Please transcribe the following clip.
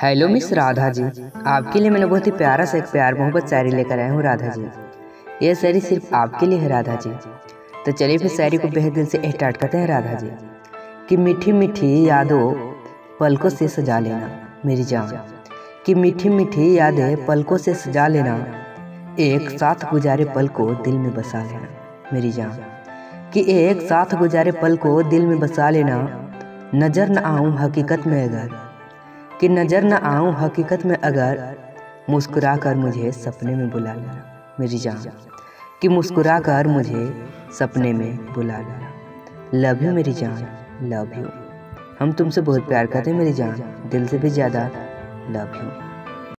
Hello miss Radha ji, आपके लिए मैंने बहुत ही प्यारा सा एक प्यार मोहब्बत शायरी लेकर आया हूँ राधा जी। ये शायरी सिर्फ आपके लिए है राधा जी। तो चलिए फिर शायरी को बेहद दिल से स्टार्ट करते हैं राधा जी। कि मीठी मीठी यादों पलकों से सजा लेना मेरी जान, कि मीठी मीठी यादें पलकों से सजा लेना, एक साथ गुजारे पल को दिल में बसा लेना मेरी जान, कि एक साथ गुजारे पल को दिल में बसा लेना। नजर न आऊं हकीकत में अगर, कि नजर न आऊं हकीकत में अगर, मुस्कुरा कर मुझे सपने में बुला लेना मेरी जान, कि मुस्कुरा कर मुझे सपने में बुला लेना। लव यू मेरी जान, लव यू। हम तुमसे बहुत प्यार करते हैं मेरी जान, दिल से भी ज़्यादा लव यू।